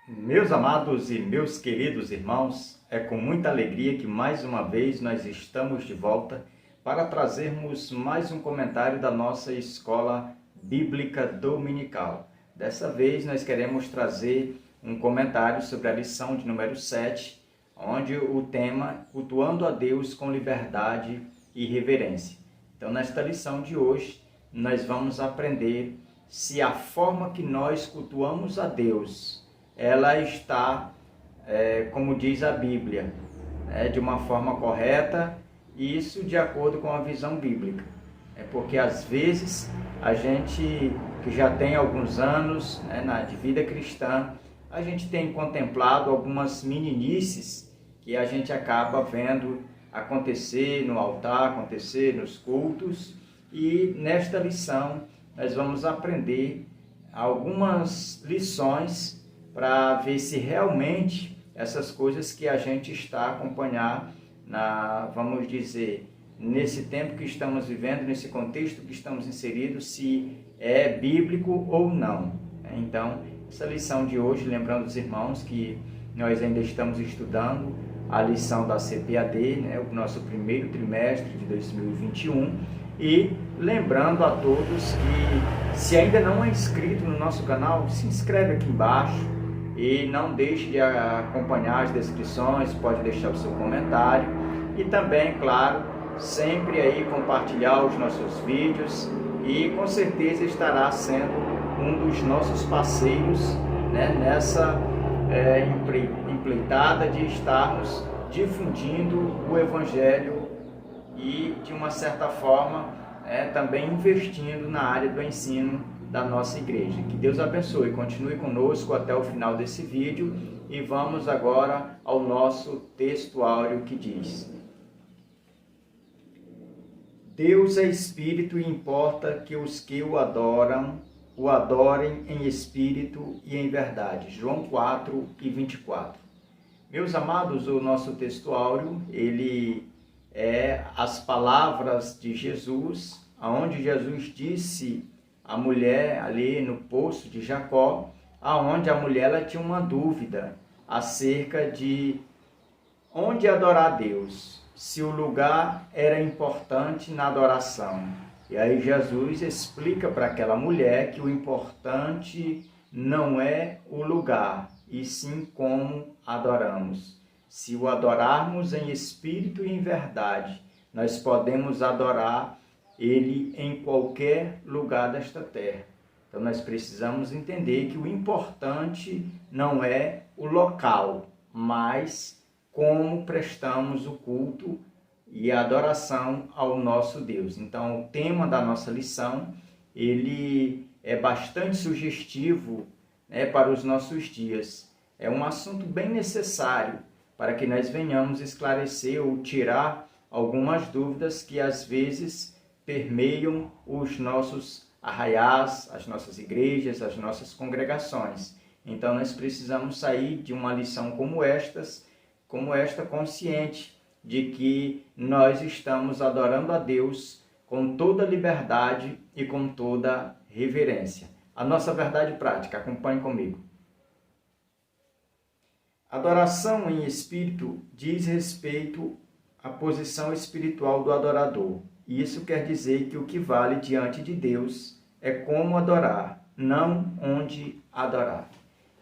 Meus amados e meus queridos irmãos, é com muita alegria que mais uma vez nós estamos de volta para trazermos mais um comentário da nossa escola bíblica dominical. Dessa vez nós queremos trazer um comentário sobre a lição de número 7, onde o tema cultuando a Deus com liberdade e reverência. Então, nesta lição de hoje, nós vamos aprender se a forma que nós cultuamos a Deus ela está, como diz a Bíblia, de uma forma correta, e isso de acordo com a visão bíblica. Porque às vezes a gente que já tem alguns anos de vida cristã, a gente tem contemplado algumas meninices que a gente acaba vendo acontecer no altar, acontecer nos cultos, e nesta lição nós vamos aprender algumas lições para ver se realmente essas coisas que a gente está a acompanhar, vamos dizer, nesse tempo que estamos vivendo, nesse contexto que estamos inseridos, se é bíblico ou não. Então, essa lição de hoje, lembrando os irmãos que nós ainda estamos estudando a lição da CPAD, o nosso primeiro trimestre de 2021, e lembrando a todos que se ainda não é inscrito no nosso canal, se inscreve aqui embaixo, e não deixe de acompanhar as descrições, pode deixar o seu comentário e também, claro, sempre aí compartilhar os nossos vídeos e com certeza estará sendo um dos nossos parceiros nessa empreitada de estarmos difundindo o Evangelho e de uma certa forma também investindo na área do ensino da nossa igreja. Que Deus abençoe, continue conosco até o final desse vídeo e vamos agora ao nosso texto áureo que diz: Deus é espírito e importa que os que o adorem em espírito e em verdade. João 4:24. Meus amados, o nosso texto áureo, ele é as palavras de Jesus, aonde Jesus disse a mulher ali no poço de Jacó, aonde a mulher ela tinha uma dúvida acerca de onde adorar a Deus, se o lugar era importante na adoração. E aí Jesus explica para aquela mulher que o importante não é o lugar, e sim como adoramos. Se o adorarmos em espírito e em verdade, nós podemos adorar Ele em qualquer lugar desta terra. Então nós precisamos entender que o importante não é o local, mas como prestamos o culto e a adoração ao nosso Deus. Então o tema da nossa lição, ele é bastante sugestivo para os nossos dias. É um assunto bem necessário para que nós venhamos esclarecer ou tirar algumas dúvidas que às vezes permeiam os nossos arraiais, as nossas igrejas, as nossas congregações. Então nós precisamos sair de uma lição como esta consciente de que nós estamos adorando a Deus com toda liberdade e com toda reverência. A nossa verdade prática, acompanhe comigo. Adoração em espírito diz respeito à posição espiritual do adorador. E isso quer dizer que o que vale diante de Deus é como adorar, não onde adorar.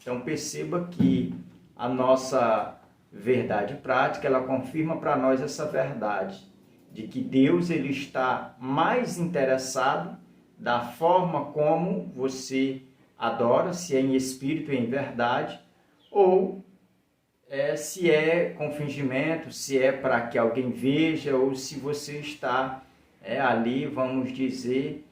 Então perceba que a nossa verdade prática, ela confirma para nós essa verdade, de que Deus ele está mais interessado da forma como você adora, se é em espírito e em verdade, ou se é com fingimento, se é para que alguém veja, ou se você está ali, vamos dizer,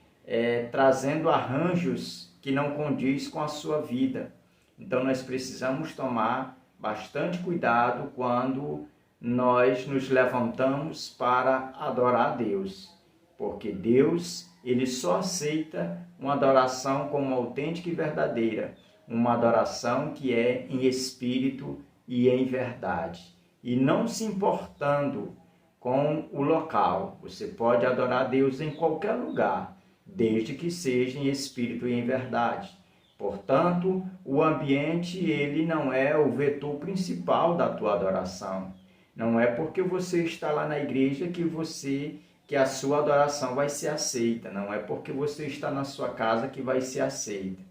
trazendo arranjos que não condiz com a sua vida. Então nós precisamos tomar bastante cuidado quando nós nos levantamos para adorar a Deus, porque Deus ele só aceita uma adoração como autêntica e verdadeira, uma adoração que é em espírito e em verdade, e não se importando com o local. Você pode adorar a Deus em qualquer lugar, desde que seja em espírito e em verdade, Portanto, o ambiente ele não é o vetor principal da tua adoração. Não é porque você está lá na igreja que a sua adoração vai ser aceita. Não é porque você está na sua casa que vai ser aceita.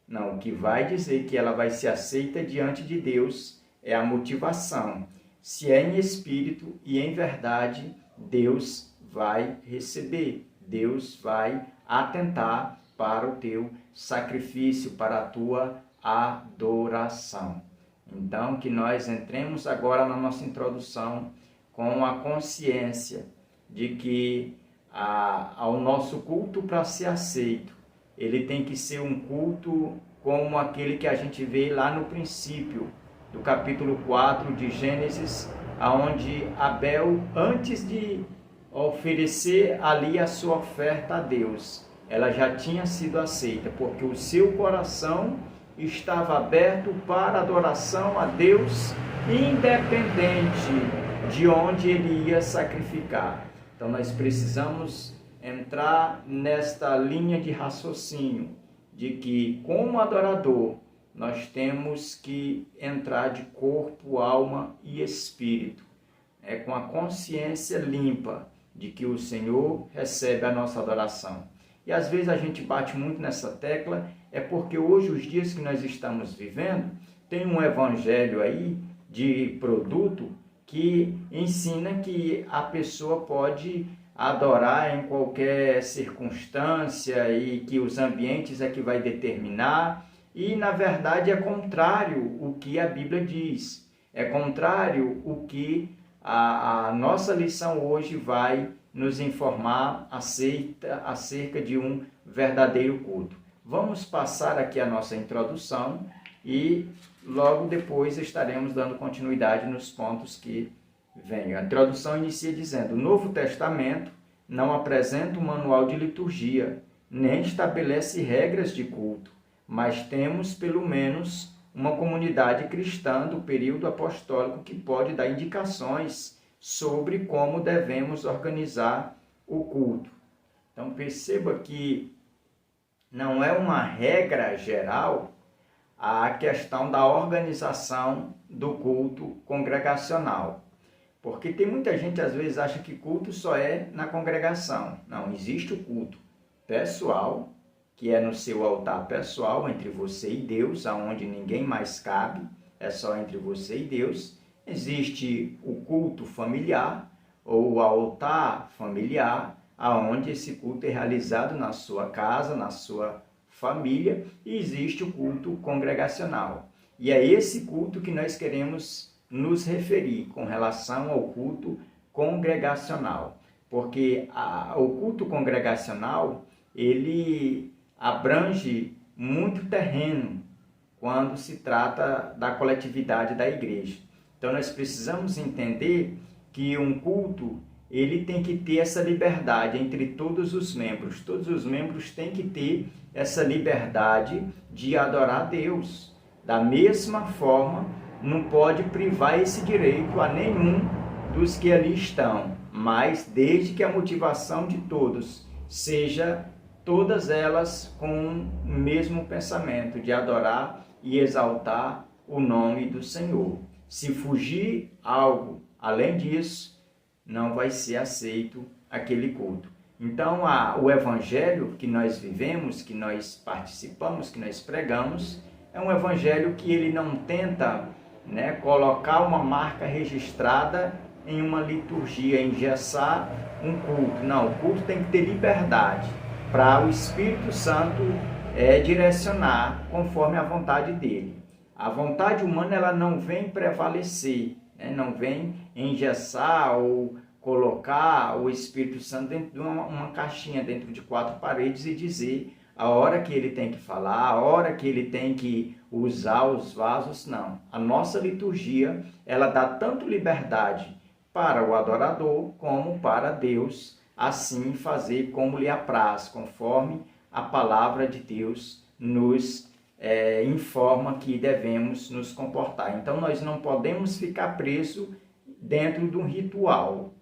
Não, o que vai dizer que ela vai ser aceita diante de Deus é a motivação. Se é em espírito e em verdade, Deus vai receber. Deus vai atentar para o teu sacrifício, para a tua adoração. Então, que nós entremos agora na nossa introdução com a consciência de que ao nosso culto, para ser aceito, ele tem que ser um culto como aquele que a gente vê lá no princípio do capítulo 4 de Gênesis, onde Abel, antes de oferecer ali a sua oferta a Deus, ela já tinha sido aceita, porque o seu coração estava aberto para adoração a Deus, independente de onde ele ia sacrificar. Então nós precisamos entrar nesta linha de raciocínio, de que como adorador, nós temos que entrar de corpo, alma e espírito, com a consciência limpa de que o Senhor recebe a nossa adoração. E às vezes a gente bate muito nessa tecla, é porque hoje, os dias que nós estamos vivendo, tem um evangelho aí de produto que ensina que a pessoa pode adorar em qualquer circunstância e que os ambientes é que vai determinar. E, na verdade, é contrário o que a Bíblia diz. É contrário o que a nossa lição hoje vai nos informar acerca de um verdadeiro culto. Vamos passar aqui a nossa introdução e logo depois estaremos dando continuidade nos pontos que vêm. A introdução inicia dizendo: o Novo Testamento não apresenta um manual de liturgia, nem estabelece regras de culto, mas temos pelo menos uma comunidade cristã do período apostólico que pode dar indicações sobre como devemos organizar o culto. Então perceba que não é uma regra geral a questão da organização do culto congregacional. Porque tem muita gente às vezes acha que culto só é na congregação. Não, existe o culto pessoal, que é no seu altar pessoal, entre você e Deus, aonde ninguém mais cabe, é só entre você e Deus. Existe o culto familiar, ou o altar familiar, aonde esse culto é realizado na sua casa, na sua família, e existe o culto congregacional. E é esse culto que nós queremos nos referir com relação ao culto congregacional. Porque o culto congregacional, ele abrange muito terreno quando se trata da coletividade da igreja. Então nós precisamos entender que um culto, ele tem que ter essa liberdade entre todos os membros. Todos os membros têm que ter essa liberdade de adorar a Deus. Da mesma forma, não pode privar esse direito a nenhum dos que ali estão, mas desde que a motivação de todos seja todas elas com o mesmo pensamento de adorar e exaltar o nome do Senhor. Se fugir algo além disso, não vai ser aceito aquele culto. Então, o evangelho que nós vivemos, que nós participamos, que nós pregamos, é um evangelho que ele não tenta, colocar uma marca registrada em uma liturgia, engessar um culto. Não, o culto tem que ter liberdade para o Espírito Santo direcionar conforme a vontade dele. A vontade humana ela não vem prevalecer, não vem engessar ou colocar o Espírito Santo dentro de uma caixinha, dentro de 4 paredes e dizer a hora que ele tem que falar, a hora que ele tem que usar os vasos. Não. A nossa liturgia, ela dá tanto liberdade para o adorador como para Deus, assim fazer como lhe apraz, conforme a palavra de Deus nos informa que devemos nos comportar. Então nós não podemos ficar presos dentro de um ritual,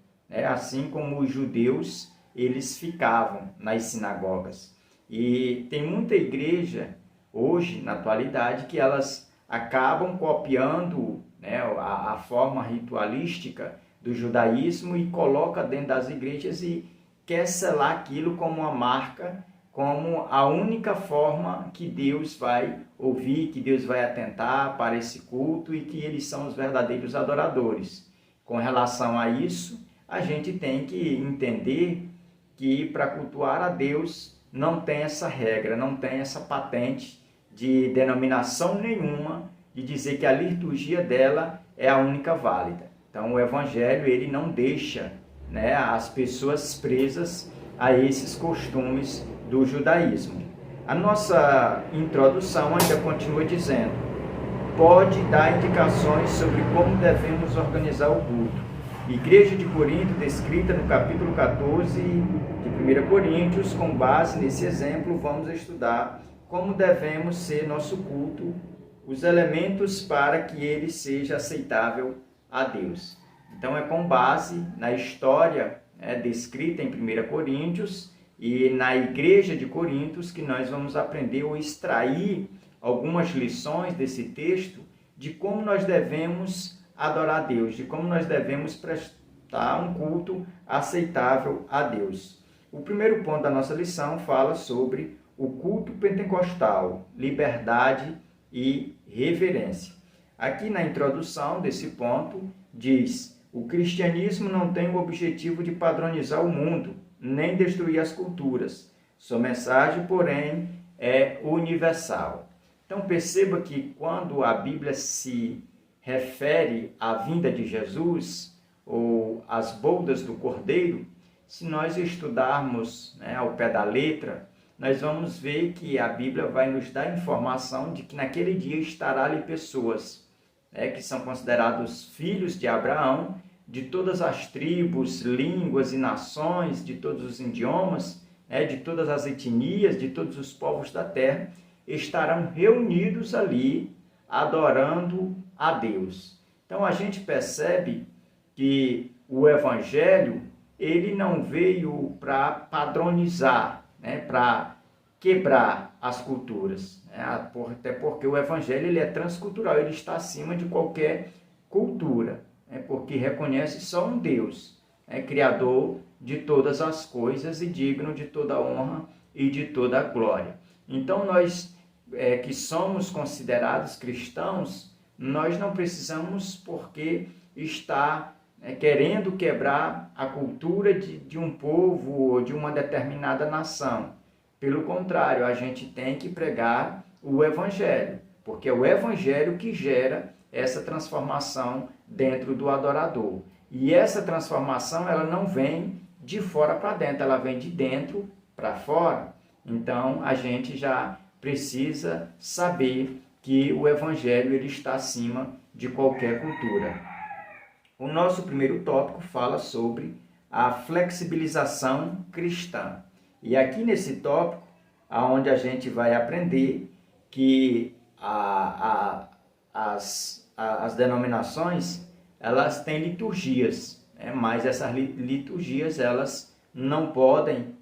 assim como os judeus eles ficavam nas sinagogas. E tem muita igreja hoje, na atualidade, que elas acabam copiando, né, a forma ritualística do judaísmo e coloca dentro das igrejas e quer selar aquilo como uma marca, como a única forma que Deus vai ouvir, que Deus vai atentar para esse culto e que eles são os verdadeiros adoradores. Com relação a isso, a gente tem que entender que para cultuar a Deus não tem essa regra, não tem essa patente de denominação nenhuma de dizer que a liturgia dela é a única válida. Então o Evangelho ele não deixa, né, as pessoas presas a esses costumes do judaísmo. A nossa introdução ainda continua dizendo: pode dar indicações sobre como devemos organizar o culto. Igreja de Corinto, descrita no capítulo 14 de 1 Coríntios, com base nesse exemplo, vamos estudar como devemos ser nosso culto, os elementos para que ele seja aceitável a Deus. Então é com base na história descrita em 1 Coríntios e na igreja de Corinto que nós vamos aprender ou extrair algumas lições desse texto de como nós devemos adorar a Deus, de como nós devemos prestar um culto aceitável a Deus. O primeiro ponto da nossa lição fala sobre o culto pentecostal, liberdade e reverência. Aqui na introdução desse ponto diz: o cristianismo não tem o objetivo de padronizar o mundo, nem destruir as culturas. Sua mensagem, porém, é universal. Então perceba que quando a Bíblia se refere à vinda de Jesus ou às bodas do Cordeiro, se nós estudarmos ao pé da letra, nós vamos ver que a Bíblia vai nos dar informação de que naquele dia estará ali pessoas que são considerados filhos de Abraão, de todas as tribos, línguas e nações, de todos os idiomas, de todas as etnias, de todos os povos da terra, estarão reunidos ali adorando a Deus. Então a gente percebe que o Evangelho ele não veio para padronizar, para quebrar as culturas, até porque o Evangelho ele é transcultural, ele está acima de qualquer cultura, porque reconhece só um Deus, Criador de todas as coisas e digno de toda honra e de toda glória. Então nós que somos considerados cristãos, nós não precisamos porque estar querendo quebrar a cultura de um povo ou de uma determinada nação. Pelo contrário, a gente tem que pregar o Evangelho, porque é o Evangelho que gera essa transformação dentro do adorador. E essa transformação ela não vem de fora para dentro, ela vem de dentro para fora. Então a gente já precisa saber que o Evangelho ele está acima de qualquer cultura. O nosso primeiro tópico fala sobre a flexibilização cristã. E aqui nesse tópico, onde a gente vai aprender que as denominações elas têm liturgias, mas essas liturgias elas não podem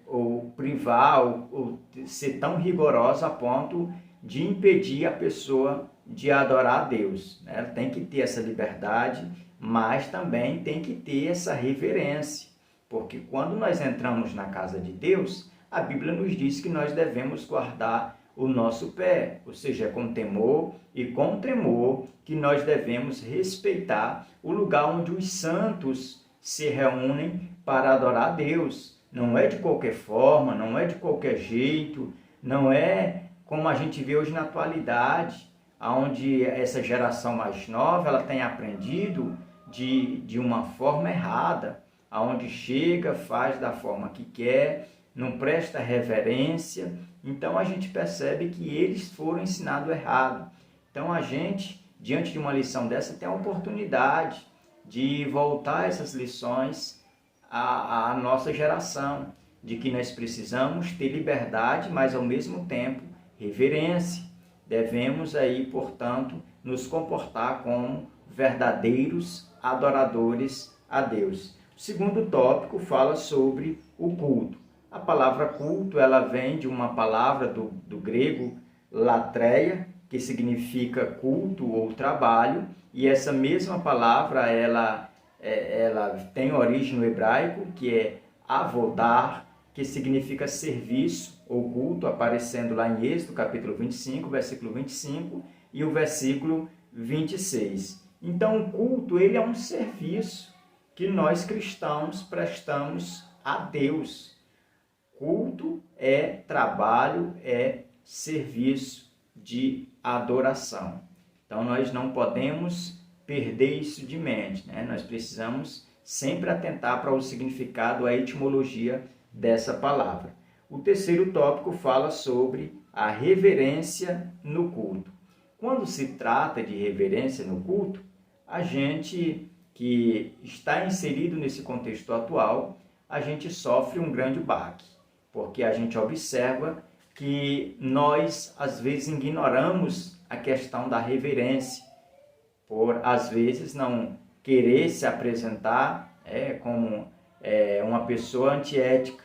ou privar ou ser tão rigorosa a ponto de impedir a pessoa de adorar a Deus. Ela tem que ter essa liberdade, mas também tem que ter essa reverência, porque quando nós entramos na casa de Deus, a Bíblia nos diz que nós devemos guardar o nosso pé, ou seja, com temor e com tremor, que nós devemos respeitar o lugar onde os santos se reúnem para adorar a Deus. Não é de qualquer forma, não é de qualquer jeito, não é como a gente vê hoje na atualidade, onde essa geração mais nova ela tem aprendido de uma forma errada, onde chega, faz da forma que quer, não presta reverência. Então a gente percebe que eles foram ensinados errado. Então a gente, diante de uma lição dessa, tem a oportunidade de voltar essas lições à nossa geração, de que nós precisamos ter liberdade, mas ao mesmo tempo reverência. Devemos aí, portanto, nos comportar como verdadeiros adoradores a Deus. O segundo tópico fala sobre o culto. A palavra culto ela vem de uma palavra do grego latreia, que significa culto ou trabalho, e essa mesma palavra ela tem origem no hebraico, que é avodar, que significa serviço ou culto, aparecendo lá em Êxodo, capítulo 25, versículo 25 e o versículo 26. Então, o culto ele é um serviço que nós cristãos prestamos a Deus. Culto é trabalho, é serviço de adoração. Então, nós não podemos perder isso de mente, né? Nós precisamos sempre atentar para o significado, a etimologia dessa palavra. O terceiro tópico fala sobre a reverência no culto. Quando se trata de reverência no culto, a gente que está inserido nesse contexto atual, a gente sofre um grande baque, porque a gente observa que nós, às vezes, ignoramos a questão da reverência, por, às vezes, não querer se apresentar como uma pessoa antiética,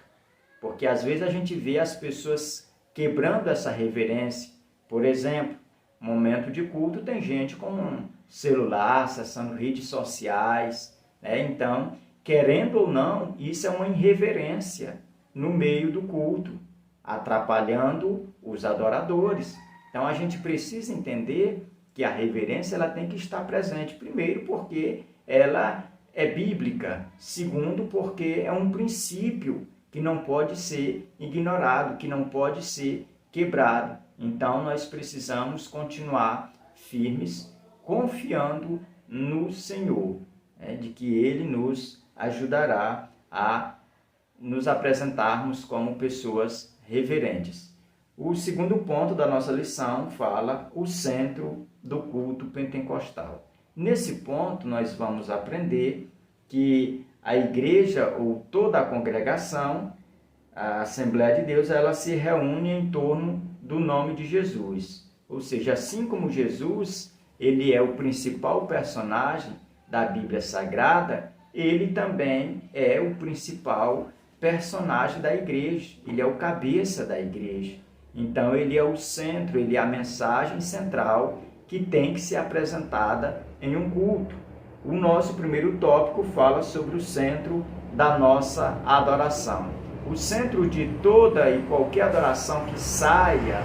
porque, às vezes, a gente vê as pessoas quebrando essa reverência. Por exemplo, momento de culto tem gente com um celular, acessando redes sociais, né? Então, querendo ou não, isso é uma irreverência no meio do culto, atrapalhando os adoradores. Então, a gente precisa entender que a reverência ela tem que estar presente, primeiro porque ela é bíblica, segundo porque é um princípio que não pode ser ignorado, que não pode ser quebrado. Então, nós precisamos continuar firmes, confiando no Senhor, de que Ele nos ajudará a nos apresentarmos como pessoas reverentes. O segundo ponto da nossa lição fala o centro do culto pentecostal. Nesse ponto, nós vamos aprender que a igreja ou toda a congregação, a Assembleia de Deus, ela se reúne em torno do nome de Jesus. Ou seja, assim como Jesus, ele é o principal personagem da Bíblia Sagrada, ele também é o principal personagem da igreja, ele é o cabeça da igreja. Então, ele é o centro, ele é a mensagem central que tem que ser apresentada em um culto. O nosso primeiro tópico fala sobre o centro da nossa adoração. O centro de toda e qualquer adoração que saia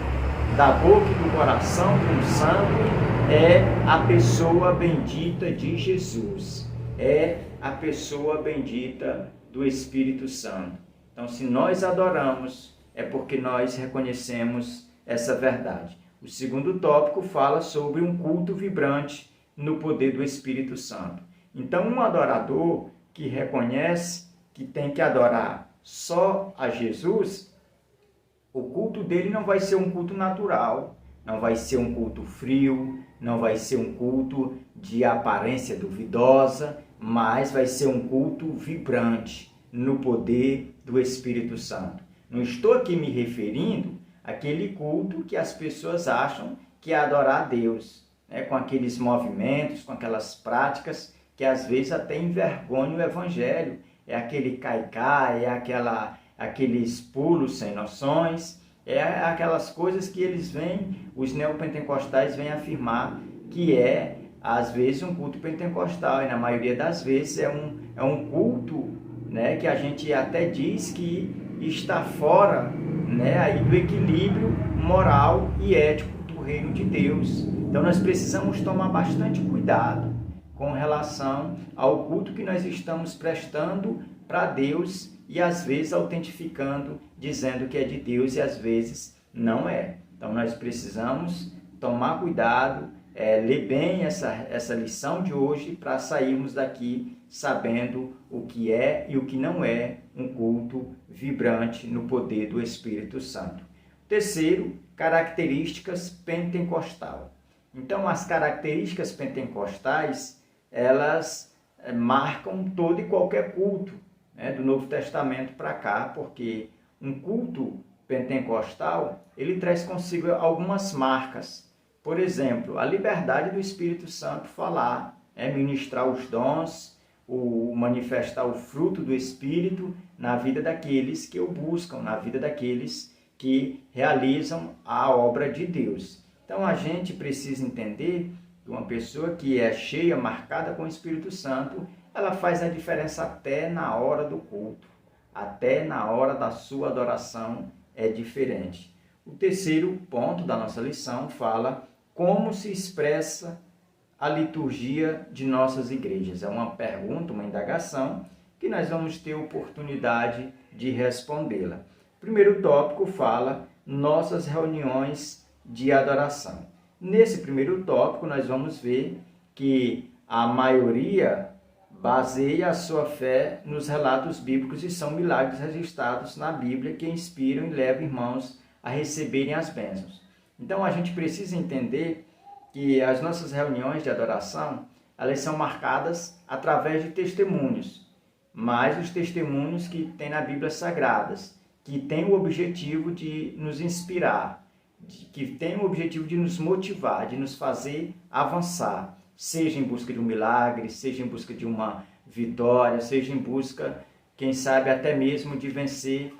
da boca e do coração de um santo é a pessoa bendita de Jesus, é a pessoa bendita do Espírito Santo. Então, se nós adoramos, é porque nós reconhecemos essa verdade. O segundo tópico fala sobre um culto vibrante no poder do Espírito Santo. Então, um adorador que reconhece que tem que adorar só a Jesus, o culto dele não vai ser um culto natural, não vai ser um culto frio, não vai ser um culto de aparência duvidosa, mas vai ser um culto vibrante no poder do Espírito Santo. Não estou aqui me referindo àquele culto que as pessoas acham que é adorar a Deus, né? Com aqueles movimentos, com aquelas práticas que às vezes até envergonham o Evangelho. É aquele cai-cai, aqueles pulos sem noções, é aquelas coisas que os neopentecostais vêm afirmar que é, às vezes, um culto pentecostal, e na maioria das vezes é um culto, né, que a gente até diz que está fora, né, aí do equilíbrio moral e ético do reino de Deus. Então nós precisamos tomar bastante cuidado com relação ao culto que nós estamos prestando para Deus e às vezes autentificando, dizendo que é de Deus e às vezes não é. Então nós precisamos tomar cuidado, ler bem essa lição de hoje para sairmos daqui sabendo o que é e o que não é um culto vibrante no poder do Espírito Santo. Terceiro, características pentecostal. Então, as características pentecostais, elas marcam todo e qualquer culto, né, do Novo Testamento para cá, porque um culto pentecostal, ele traz consigo algumas marcas. Por exemplo, a liberdade do Espírito Santo falar, ministrar os dons, o manifestar o fruto do Espírito na vida daqueles que o buscam, na vida daqueles que realizam a obra de Deus. Então a gente precisa entender que uma pessoa que é cheia, marcada com o Espírito Santo, ela faz a diferença até na hora do culto, até na hora da sua adoração é diferente. O terceiro ponto da nossa lição fala como se expressa a liturgia de nossas igrejas. É uma pergunta, uma indagação, que nós vamos ter oportunidade de respondê-la. O primeiro tópico fala nossas reuniões de adoração. Nesse primeiro tópico, nós vamos ver que a maioria baseia a sua fé nos relatos bíblicos e são milagres registrados na Bíblia que inspiram e levam irmãos a receberem as bênçãos. Então, a gente precisa entender que as nossas reuniões de adoração, elas são marcadas através de testemunhos, mas os testemunhos que tem na Bíblia Sagradas, que tem o objetivo de nos inspirar, que tem o objetivo de nos motivar, de nos fazer avançar, seja em busca de um milagre, seja em busca de uma vitória, seja em busca, quem sabe, até mesmo de vencer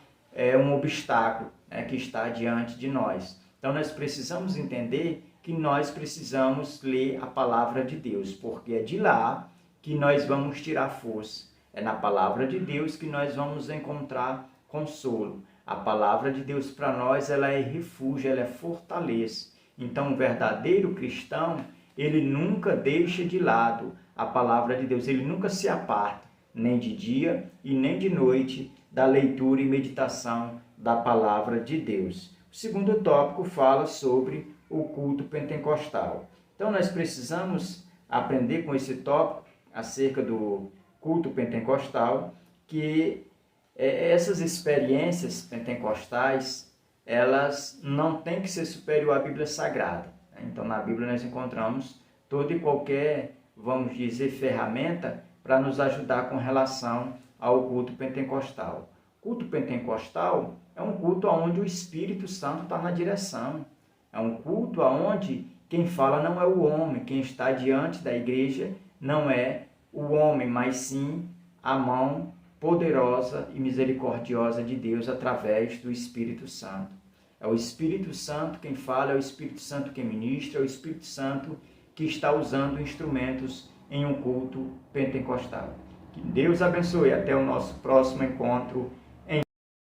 um obstáculo que está diante de nós. Então, nós precisamos entender que nós precisamos ler a palavra de Deus, porque é de lá que nós vamos tirar força. É na palavra de Deus que nós vamos encontrar consolo. A palavra de Deus para nós, ela é refúgio, ela é fortaleza. Então, o verdadeiro cristão, ele nunca deixa de lado a palavra de Deus, ele nunca se aparta, nem de dia e nem de noite, da leitura e meditação da palavra de Deus. O segundo tópico fala sobre o culto pentecostal. Então, nós precisamos aprender com esse tópico acerca do culto pentecostal, que essas experiências pentecostais, elas não têm que ser superior à Bíblia Sagrada. Então, na Bíblia nós encontramos toda e qualquer, vamos dizer, ferramenta para nos ajudar com relação ao culto pentecostal. O culto pentecostal é um culto onde o Espírito Santo está na direção. É um culto onde quem fala não é o homem, quem está diante da igreja não é o homem, mas sim a mão poderosa e misericordiosa de Deus através do Espírito Santo. É o Espírito Santo quem fala, é o Espírito Santo quem ministra, é o Espírito Santo que está usando instrumentos em um culto pentecostal. Que Deus abençoe. Até o nosso próximo encontro